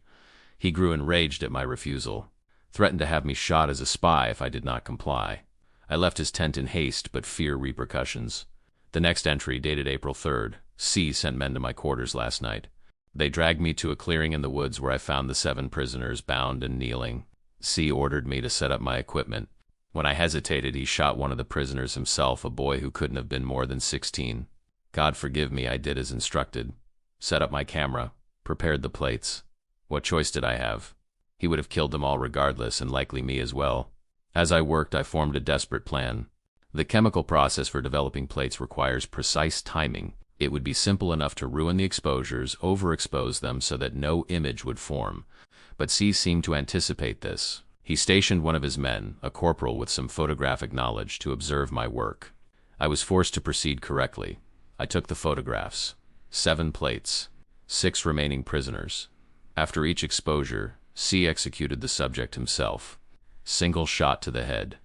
He grew enraged at my refusal, threatened to have me shot as a spy if I did not comply. I left his tent in haste, but fear repercussions. The next entry, dated April 3rd, C sent men to my quarters last night. They dragged me to a clearing in the woods where I found the 7 prisoners bound and kneeling. C ordered me to set up my equipment. When I hesitated, he shot one of the prisoners himself, a boy who couldn't have been more than 16. God forgive me, I did as instructed. Set up my camera, prepared the plates. What choice did I have? He would have killed them all regardless, and likely me as well. As I worked, I formed a desperate plan. The chemical process for developing plates requires precise timing. It would be simple enough to ruin the exposures, overexpose them so that no image would form. But C seemed to anticipate this. He stationed one of his men, a corporal with some photographic knowledge, to observe my work. I was forced to proceed correctly. I took the photographs. 7 plates. 6 remaining prisoners. After each exposure, C executed the subject himself. Single shot to the head.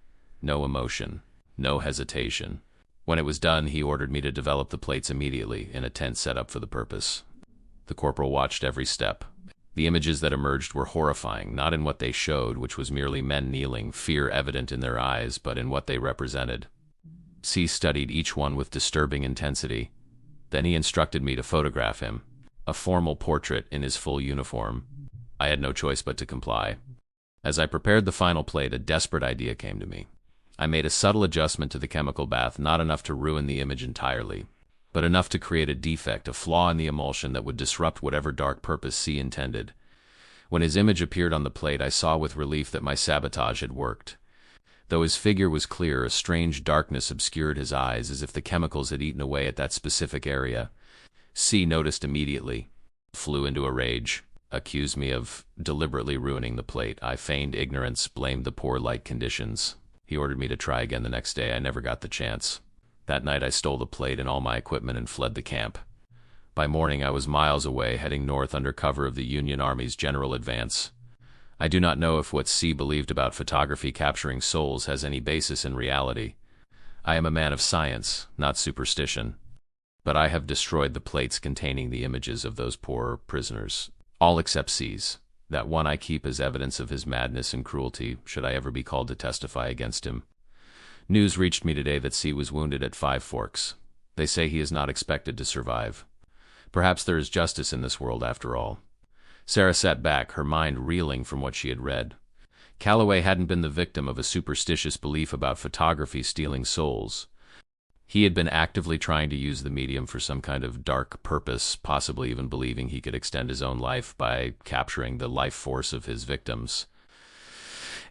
No emotion. No hesitation. When it was done, he ordered me to develop the plates immediately in a tent set up for the purpose. The corporal watched every step. The images that emerged were horrifying, not in what they showed, which was merely men kneeling, fear evident in their eyes, but in what they represented. C studied each one with disturbing intensity. Then he instructed me to photograph him, a formal portrait in his full uniform. I had no choice but to comply. As I prepared the final plate, a desperate idea came to me. I made a subtle adjustment to the chemical bath, not enough to ruin the image entirely, but enough to create a defect, a flaw in the emulsion that would disrupt whatever dark purpose C intended. When his image appeared on the plate, I saw with relief that my sabotage had worked. Though his figure was clear, a strange darkness obscured his eyes, as if the chemicals had eaten away at that specific area. C noticed immediately, flew into a rage, accused me of deliberately ruining the plate. I feigned ignorance, blamed the poor light conditions. He ordered me to try again the next day. I never got the chance. That night I stole the plate and all my equipment and fled the camp. By morning I was miles away, heading north under cover of the Union Army's general advance. I do not know if what C believed about photography capturing souls has any basis in reality. I am a man of science, not superstition. But I have destroyed the plates containing the images of those poor prisoners. All except C's. That one I keep as evidence of his madness and cruelty, should I ever be called to testify against him. News reached me today that C was wounded at 5 Forks. They say he is not expected to survive. Perhaps there is justice in this world after all. Sarah sat back, her mind reeling from what she had read. Calloway hadn't been the victim of a superstitious belief about photography stealing souls. He had been actively trying to use the medium for some kind of dark purpose, possibly even believing he could extend his own life by capturing the life force of his victims.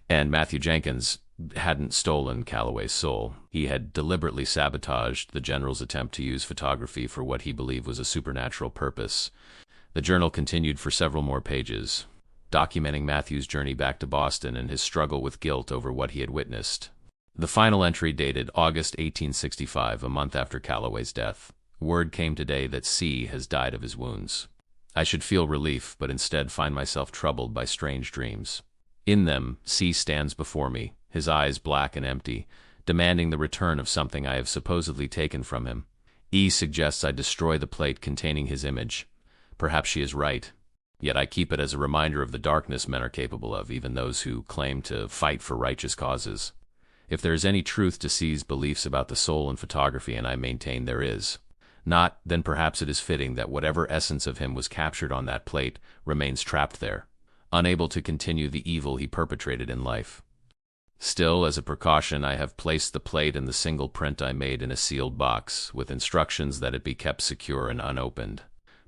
And Matthew Jenkins hadn't stolen Calloway's soul. He had deliberately sabotaged the general's attempt to use photography for what he believed was a supernatural purpose. The journal continued for several more pages, documenting Matthew's journey back to Boston and his struggle with guilt over what he had witnessed. The final entry dated August 1865, a month after Calloway's death. Word came today that C has died of his wounds. I should feel relief, but instead find myself troubled by strange dreams. In them, C stands before me, his eyes black and empty, demanding the return of something I have supposedly taken from him. E suggests I destroy the plate containing his image. Perhaps she is right. Yet I keep it as a reminder of the darkness men are capable of, even those who claim to fight for righteous causes. If there is any truth to C's beliefs about the soul in photography, and I maintain there is, not, then perhaps it is fitting that whatever essence of him was captured on that plate remains trapped there, unable to continue the evil he perpetrated in life. Still, as a precaution, I have placed the plate and the single print I made in a sealed box, with instructions that it be kept secure and unopened.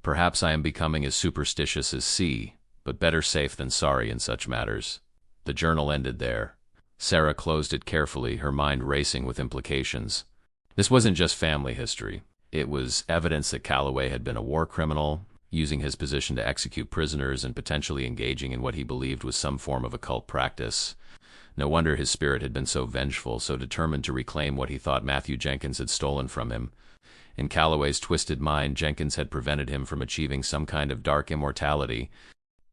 Perhaps I am becoming as superstitious as C, but better safe than sorry in such matters. The journal ended there. Sarah closed it carefully, her mind racing with implications. This wasn't just family history. It was evidence that Calloway had been a war criminal, using his position to execute prisoners and potentially engaging in what he believed was some form of occult practice. No wonder his spirit had been so vengeful, so determined to reclaim what he thought Matthew Jenkins had stolen from him. In Calloway's twisted mind, Jenkins had prevented him from achieving some kind of dark immortality.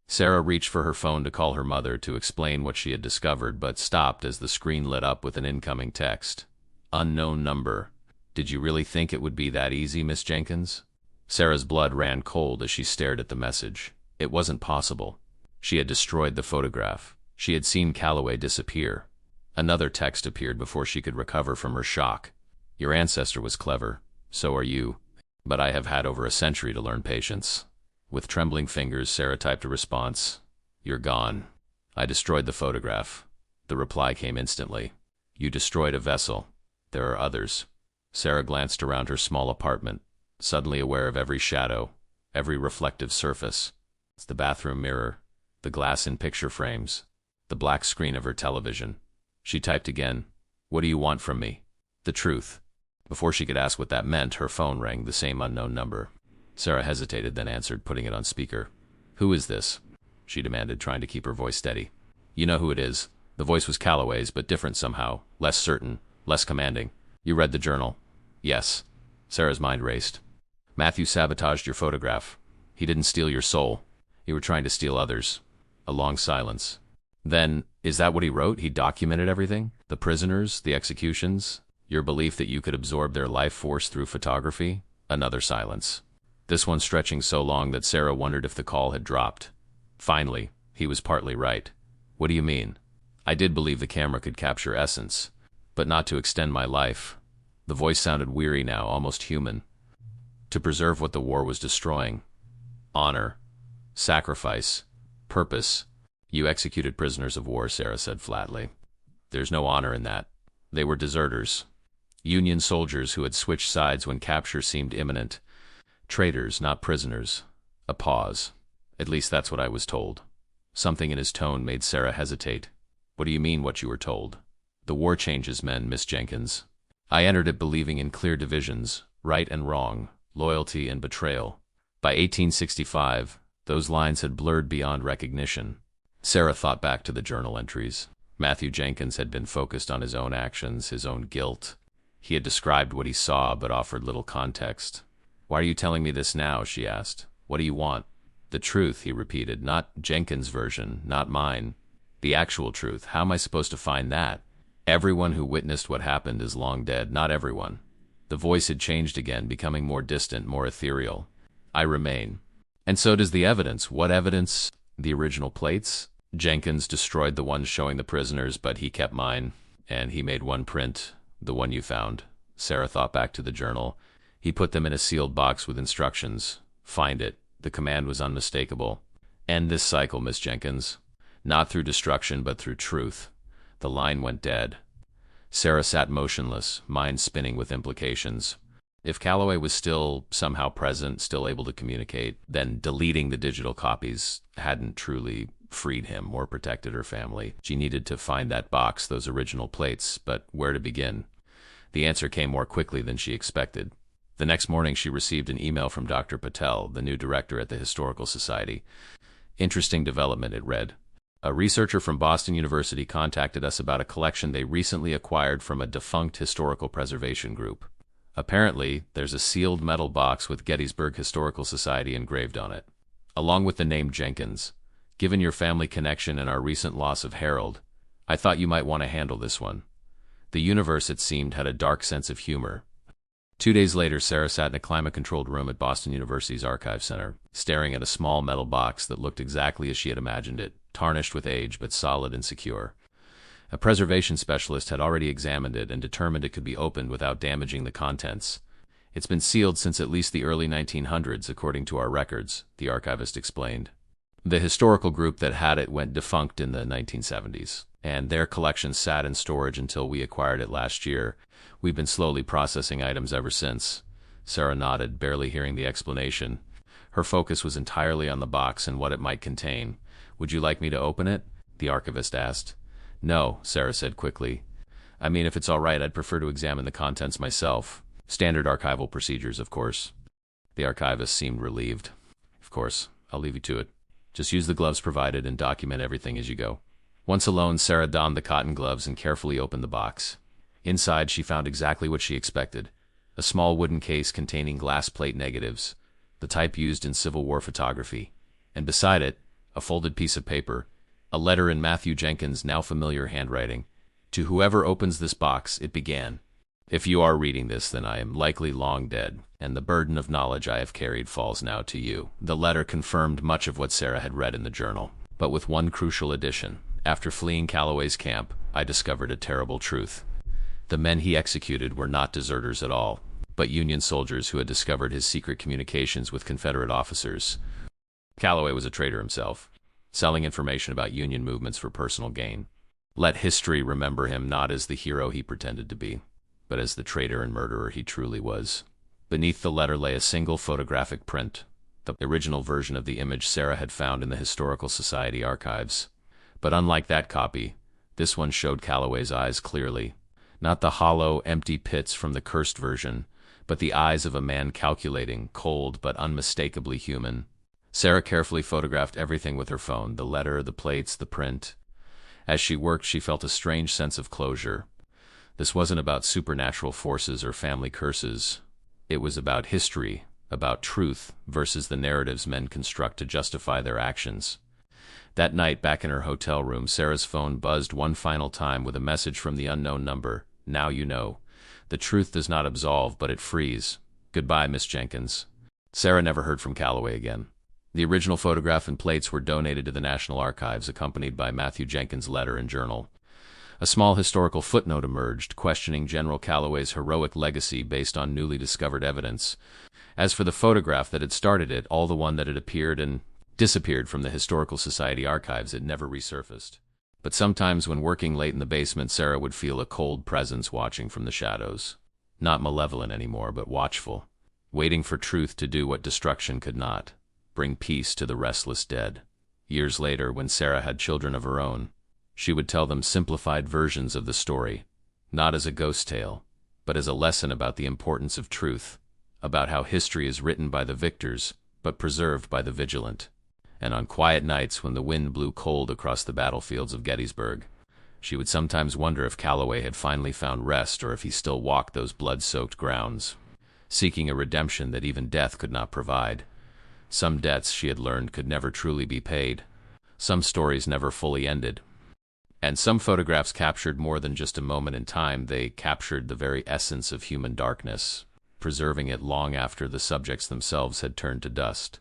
Sarah reached for her phone to call her mother to explain what she had discovered, but stopped as the screen lit up with an incoming text. Unknown number. Did you really think it would be that easy, Miss Jenkins? Sarah's blood ran cold as she stared at the message. It wasn't possible. She had destroyed the photograph. She had seen Calloway disappear. Another text appeared before she could recover from her shock. Your ancestor was clever. So are you. But I have had over a century to learn patience. With trembling fingers, Sarah typed a response. You're gone. I destroyed the photograph. The reply came instantly. You destroyed a vessel. There are others. Sarah glanced around her small apartment, suddenly aware of every shadow, every reflective surface. It's the bathroom mirror, the glass in picture frames, the black screen of her television. She typed again. What do you want from me? The truth. Before she could ask what that meant, her phone rang, the same unknown number. Sarah hesitated, then answered, putting it on speaker. Who is this? She demanded, trying to keep her voice steady. You know who it is. The voice was Calloway's, but different somehow, less certain, less commanding. You read the journal? Yes. Sarah's mind raced. Matthew sabotaged your photograph. He didn't steal your soul. You were trying to steal others. A long silence. Then, is that what he wrote? He documented everything? The prisoners, the executions? Your belief that you could absorb their life force through photography? Another silence. This one stretching so long that Sarah wondered if the call had dropped. Finally, he was partly right. What do you mean? I did believe the camera could capture essence, but not to extend my life. The voice sounded weary now, almost human. To preserve what the war was destroying. Honor. Sacrifice. Purpose. You executed prisoners of war, Sarah said flatly. There's no honor in that. They were deserters. Union soldiers who had switched sides when capture seemed imminent. Traitors, not prisoners. A pause. At least that's what I was told. Something in his tone made Sarah hesitate. What do you mean, what you were told? The war changes men, Miss Jenkins. I entered it believing in clear divisions, right and wrong, loyalty and betrayal. By 1865, those lines had blurred beyond recognition. Sarah thought back to the journal entries. Matthew Jenkins had been focused on his own actions, his own guilt. He had described what he saw, but offered little context. Why are you telling me this now? She asked. What do you want? The truth, he repeated, not Jenkins' version, not mine. The actual truth. How am I supposed to find that? Everyone who witnessed what happened is long dead, not everyone. The voice had changed again, becoming more distant, more ethereal. I remain. And so does the evidence. What evidence? The original plates? Jenkins destroyed the ones showing the prisoners, but he kept mine, and he made one print, the one you found. Sarah thought back to the journal. He put them in a sealed box with instructions. Find it. The command was unmistakable. End this cycle, Miss Jenkins. Not through destruction, but through truth. The line went dead. Sarah sat motionless, mind spinning with implications. If Calloway was still somehow present, still able to communicate, then deleting the digital copies hadn't truly freed him or protected her family. She needed to find that box, those original plates, but where to begin? The answer came more quickly than she expected. The next morning she received an email from Dr. Patel, the new director at the Historical Society. Interesting development, it read. A researcher from Boston University contacted us about a collection they recently acquired from a defunct historical preservation group. Apparently, there's a sealed metal box with Gettysburg Historical Society engraved on it, along with the name Jenkins. Given your family connection and our recent loss of Harold, I thought you might want to handle this one. The universe, it seemed, had a dark sense of humor. 2 days later, Sarah sat in a climate-controlled room at Boston University's Archive Center, staring at a small metal box that looked exactly as she had imagined it, tarnished with age but solid and secure. A preservation specialist had already examined it and determined it could be opened without damaging the contents. It's been sealed since at least the early 1900s, according to our records, the archivist explained. The historical group that had it went defunct in the 1970s, and their collection sat in storage until we acquired it last year. We've been slowly processing items ever since. Sarah nodded, barely hearing the explanation. Her focus was entirely on the box and what it might contain. "Would you like me to open it?" the archivist asked. "No," Sarah said quickly. "I mean, if it's all right, I'd prefer to examine the contents myself. Standard archival procedures, of course." The archivist seemed relieved. "Of course, I'll leave you to it. Just use the gloves provided and document everything as you go." Once alone, Sarah donned the cotton gloves and carefully opened the box. Inside, she found exactly what she expected: a small wooden case containing glass plate negatives, the type used in Civil War photography, and beside it, a folded piece of paper, a letter in Matthew Jenkins' now familiar handwriting. "To whoever opens this box," it began. "If you are reading this, then I am likely long dead, and the burden of knowledge I have carried falls now to you." The letter confirmed much of what Sarah had read in the journal, but with one crucial addition. "After fleeing Calloway's camp, I discovered a terrible truth. The men he executed were not deserters at all, but Union soldiers who had discovered his secret communications with Confederate officers. Calloway was a traitor himself, selling information about Union movements for personal gain. Let history remember him not as the hero he pretended to be, but as the traitor and murderer he truly was." Beneath the letter lay a single photographic print, the original version of the image Sarah had found in the Historical Society archives. But unlike that copy, this one showed Calloway's eyes clearly. Not the hollow, empty pits from the cursed version, but the eyes of a man calculating, cold, but unmistakably human. Sarah carefully photographed everything with her phone: the letter, the plates, the print. As she worked, she felt a strange sense of closure. This wasn't about supernatural forces or family curses. It was about history, about truth versus the narratives men construct to justify their actions. That night, back in her hotel room, Sarah's phone buzzed one final time with a message from the unknown number. "Now you know. The truth does not absolve, but it frees. Goodbye, Miss Jenkins." Sarah never heard from Calloway again. The original photograph and plates were donated to the National Archives, accompanied by Matthew Jenkins' letter and journal. A small historical footnote emerged, questioning General Calloway's heroic legacy based on newly discovered evidence. As for the photograph that had started it, all the one that had appeared and disappeared from the Historical Society archives, it never resurfaced. But sometimes when working late in the basement, Sarah would feel a cold presence watching from the shadows. Not malevolent anymore, but watchful, waiting for truth to do what destruction could not: bring peace to the restless dead. Years later, when Sarah had children of her own, she would tell them simplified versions of the story, not as a ghost tale, but as a lesson about the importance of truth, about how history is written by the victors, but preserved by the vigilant. And on quiet nights when the wind blew cold across the battlefields of Gettysburg, she would sometimes wonder if Calloway had finally found rest, or if he still walked those blood-soaked grounds, seeking a redemption that even death could not provide. Some debts, she had learned, could never truly be paid. Some stories never fully ended. And some photographs captured more than just a moment in time. They captured the very essence of human darkness, preserving it long after the subjects themselves had turned to dust.